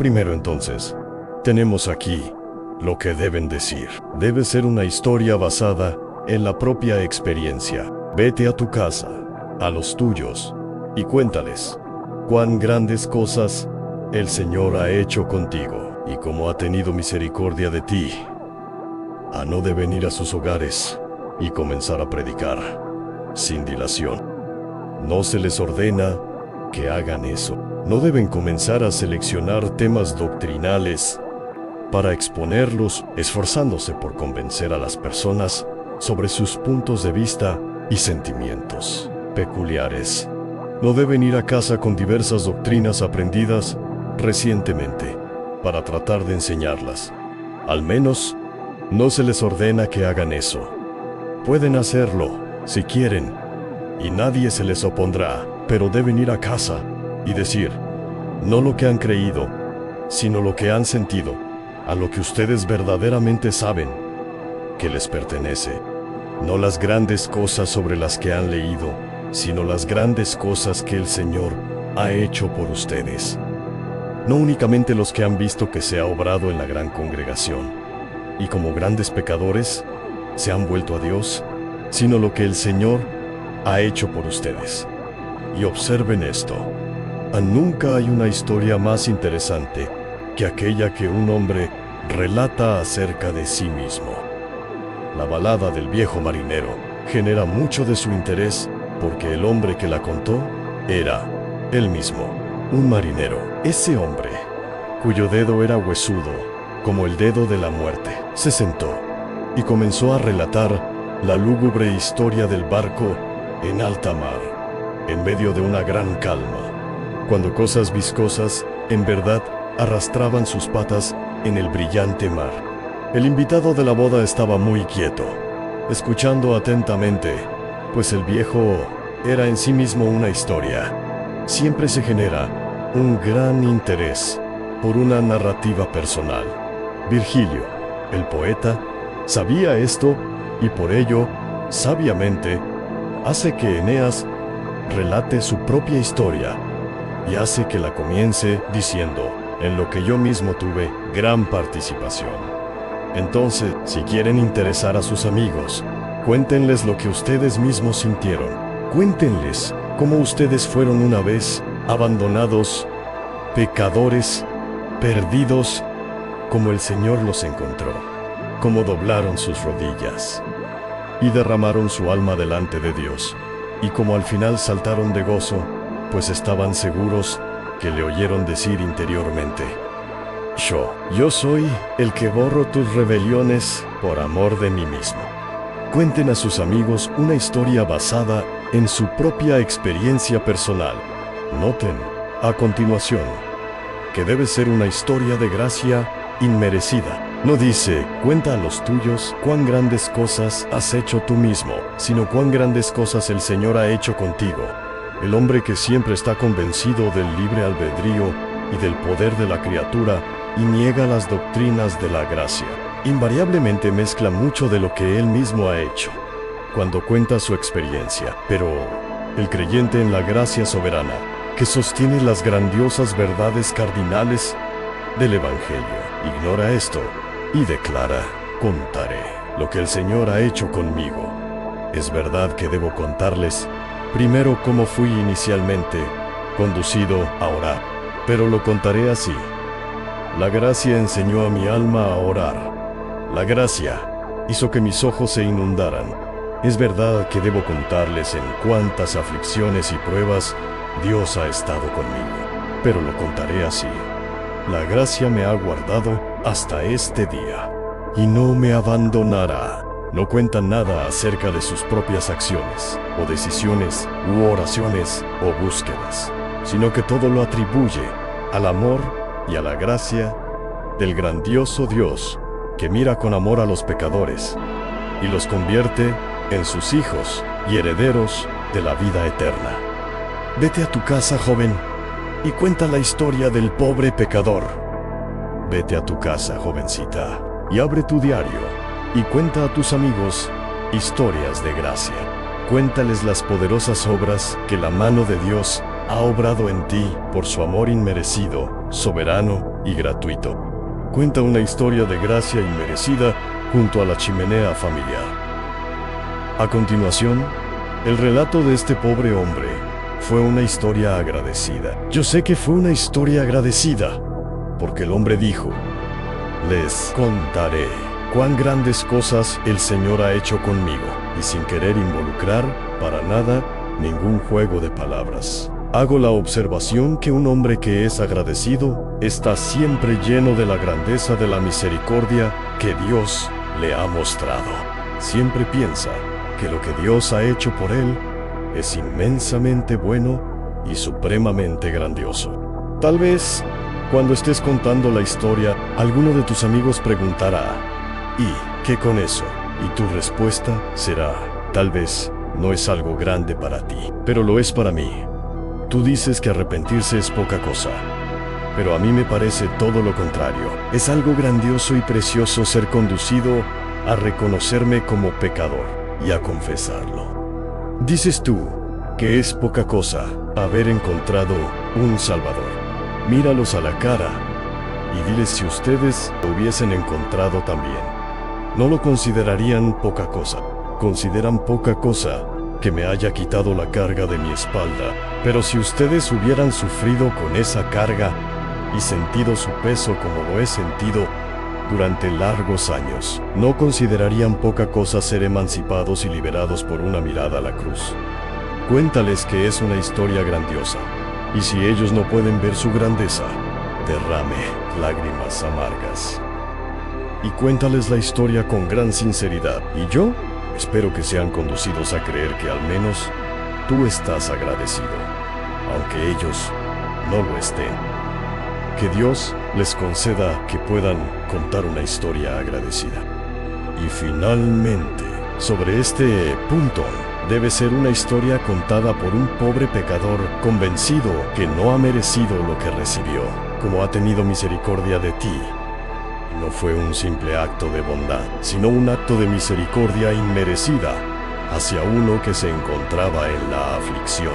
Primero entonces, tenemos aquí lo que deben decir. Debe ser una historia basada en la propia experiencia. Vete a tu casa, a los tuyos, y cuéntales cuán grandes cosas el Señor ha hecho contigo y cómo ha tenido misericordia de ti. No deben ir a sus hogares y comenzar a predicar sin dilación. No se les ordena que hagan eso. No deben comenzar a seleccionar temas doctrinales para exponerlos, esforzándose por convencer a las personas sobre sus puntos de vista y sentimientos peculiares. No deben ir a casa con diversas doctrinas aprendidas recientemente para tratar de enseñarlas. Al menos, no se les ordena que hagan eso. Pueden hacerlo, si quieren, y nadie se les opondrá, pero deben ir a casa y decir, no lo que han creído, sino lo que han sentido, a lo que ustedes verdaderamente saben que les pertenece. No las grandes cosas sobre las que han leído, sino las grandes cosas que el Señor ha hecho por ustedes. No únicamente los que han visto que se ha obrado en la gran congregación, y como grandes pecadores se han vuelto a Dios, sino lo que el Señor ha hecho por ustedes. Y observen esto. Nunca hay una historia más interesante que aquella que un hombre relata acerca de sí mismo. La balada del viejo marinero genera mucho de su interés porque el hombre que la contó era él mismo, un marinero. Ese hombre, cuyo dedo era huesudo como el dedo de la muerte, se sentó y comenzó a relatar la lúgubre historia del barco en alta mar, en medio de una gran calma, cuando cosas viscosas, en verdad, arrastraban sus patas en el brillante mar. El invitado de la boda estaba muy quieto, escuchando atentamente, pues el viejo era en sí mismo una historia. Siempre se genera un gran interés por una narrativa personal. Virgilio, el poeta, sabía esto y por ello, sabiamente, hace que Eneas relate su propia historia y hace que la comience diciendo, en lo que yo mismo tuve gran participación. Entonces, si quieren interesar a sus amigos, cuéntenles lo que ustedes mismos sintieron. Cuéntenles cómo ustedes fueron una vez abandonados, pecadores, perdidos, como el Señor los encontró, cómo doblaron sus rodillas y derramaron su alma delante de Dios, y cómo al final saltaron de gozo, pues estaban seguros que le oyeron decir interiormente, yo soy el que borro tus rebeliones por amor de mí mismo. Cuenten a sus amigos una historia basada en su propia experiencia personal. Noten, a continuación, que debe ser una historia de gracia inmerecida. No dice, cuenta a los tuyos cuán grandes cosas has hecho tú mismo, sino cuán grandes cosas el Señor ha hecho contigo. El hombre que siempre está convencido del libre albedrío y del poder de la criatura y niega las doctrinas de la gracia, invariablemente mezcla mucho de lo que él mismo ha hecho cuando cuenta su experiencia. Pero el creyente en la gracia soberana, que sostiene las grandiosas verdades cardinales del Evangelio, ignora esto y declara, contaré lo que el Señor ha hecho conmigo. Es verdad que debo contarles primero cómo fui inicialmente conducido a orar, pero lo contaré así. La gracia enseñó a mi alma a orar. La gracia hizo que mis ojos se inundaran. Es verdad que debo contarles en cuántas aflicciones y pruebas Dios ha estado conmigo, pero lo contaré así. La gracia me ha guardado hasta este día y no me abandonará. No cuentan nada acerca de sus propias acciones, o decisiones, u oraciones, o búsquedas, sino que todo lo atribuye al amor y a la gracia del grandioso Dios que mira con amor a los pecadores y los convierte en sus hijos y herederos de la vida eterna. Vete a tu casa, joven, y cuenta la historia del pobre pecador. Vete a tu casa, jovencita, y abre tu diario y cuenta a tus amigos historias de gracia. Cuéntales las poderosas obras que la mano de Dios ha obrado en ti por su amor inmerecido, soberano y gratuito. Cuenta una historia de gracia inmerecida junto a la chimenea familiar. A continuación, el relato de este pobre hombre fue una historia agradecida. Yo sé que fue una historia agradecida, porque el hombre dijo: les contaré cuán grandes cosas el Señor ha hecho conmigo, y sin querer involucrar, para nada, ningún juego de palabras. Hago la observación que un hombre que es agradecido está siempre lleno de la grandeza de la misericordia que Dios le ha mostrado. Siempre piensa que lo que Dios ha hecho por él es inmensamente bueno y supremamente grandioso. Tal vez, cuando estés contando la historia, alguno de tus amigos preguntará: ¿y qué con eso? Y tu respuesta será: tal vez no es algo grande para ti, pero lo es para mí. Tú dices que arrepentirse es poca cosa, pero a mí me parece todo lo contrario. Es algo grandioso y precioso ser conducido a reconocerme como pecador y a confesarlo. Dices tú que es poca cosa haber encontrado un Salvador. Míralos a la cara y diles si ustedes lo hubiesen encontrado también. No lo considerarían poca cosa. Consideran poca cosa que me haya quitado la carga de mi espalda, pero si ustedes hubieran sufrido con esa carga y sentido su peso como lo he sentido durante largos años, no considerarían poca cosa ser emancipados y liberados por una mirada a la cruz. Cuéntales que es una historia grandiosa, y si ellos no pueden ver su grandeza, derrame lágrimas amargas. Y cuéntales la historia con gran sinceridad, y yo espero que sean conducidos a creer que al menos tú estás agradecido, aunque ellos no lo estén. Que Dios les conceda que puedan contar una historia agradecida. Y finalmente, sobre este punto, debe ser una historia contada por un pobre pecador convencido que no ha merecido lo que recibió, como ha tenido misericordia de ti. No fue un simple acto de bondad, sino un acto de misericordia inmerecida hacia uno que se encontraba en la aflicción.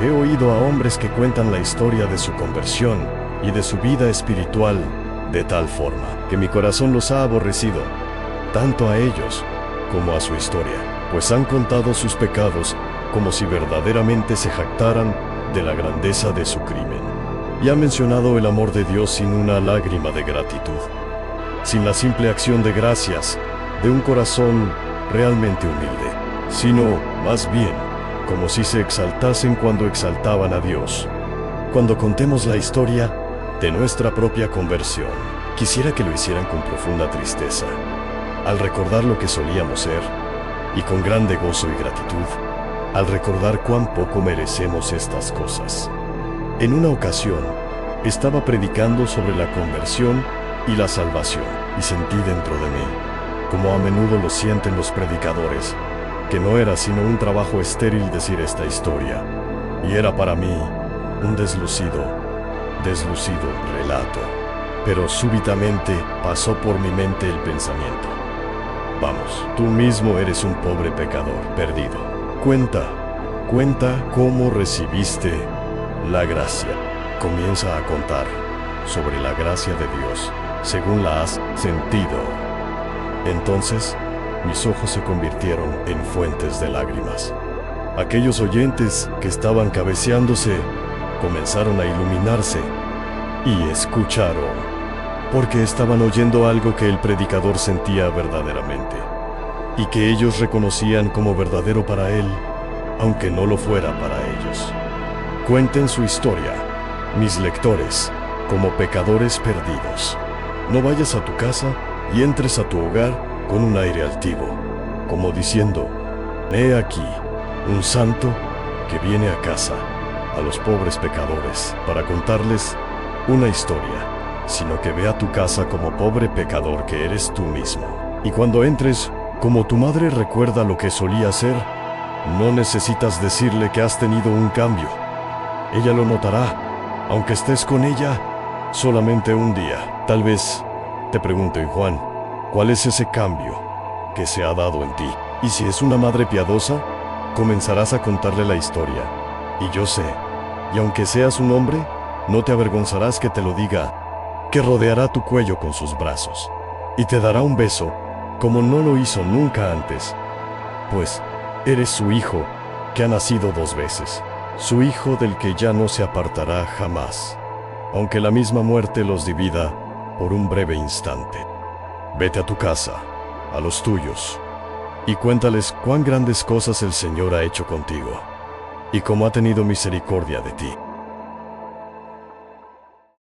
He oído a hombres que cuentan la historia de su conversión y de su vida espiritual de tal forma que mi corazón los ha aborrecido, tanto a ellos como a su historia, pues han contado sus pecados como si verdaderamente se jactaran de la grandeza de su crimen, y han mencionado el amor de Dios sin una lágrima de gratitud, sin la simple acción de gracias de un corazón realmente humilde, sino, más bien, como si se exaltasen cuando exaltaban a Dios. Cuando contemos la historia de nuestra propia conversión, quisiera que lo hicieran con profunda tristeza, al recordar lo que solíamos ser, y con grande gozo y gratitud, al recordar cuán poco merecemos estas cosas. En una ocasión, estaba predicando sobre la conversión y la salvación, y sentí dentro de mí, como a menudo lo sienten los predicadores, que no era sino un trabajo estéril decir esta historia, y era para mí un deslucido relato. Pero súbitamente pasó por mi mente el pensamiento: vamos, tú mismo eres un pobre pecador perdido. Cuenta cómo recibiste la gracia. Comienza a contar sobre la gracia de Dios según la has sentido. Entonces, mis ojos se convirtieron en fuentes de lágrimas. Aquellos oyentes que estaban cabeceándose comenzaron a iluminarse y escucharon, porque estaban oyendo algo que el predicador sentía verdaderamente, y que ellos reconocían como verdadero para él, aunque no lo fuera para ellos. Cuenten su historia, mis lectores, como pecadores perdidos. No vayas a tu casa y entres a tu hogar con un aire altivo, como diciendo: he aquí un santo que viene a casa a los pobres pecadores para contarles una historia, sino que ve a tu casa como pobre pecador que eres tú mismo. Y cuando entres, como tu madre recuerda lo que solía ser, no necesitas decirle que has tenido un cambio. Ella lo notará, aunque estés con ella solamente un día. Tal vez te pregunten: Juan, ¿cuál es ese cambio que se ha dado en ti? Y si es una madre piadosa, comenzarás a contarle la historia. Y yo sé, y aunque seas un hombre, no te avergonzarás que te lo diga, que rodeará tu cuello con sus brazos, y te dará un beso como no lo hizo nunca antes, pues eres su hijo que ha nacido 2 veces, su hijo del que ya no se apartará jamás, aunque la misma muerte los divida por un breve instante. Vete a tu casa, a los tuyos, y cuéntales cuán grandes cosas el Señor ha hecho contigo, y cómo ha tenido misericordia de ti.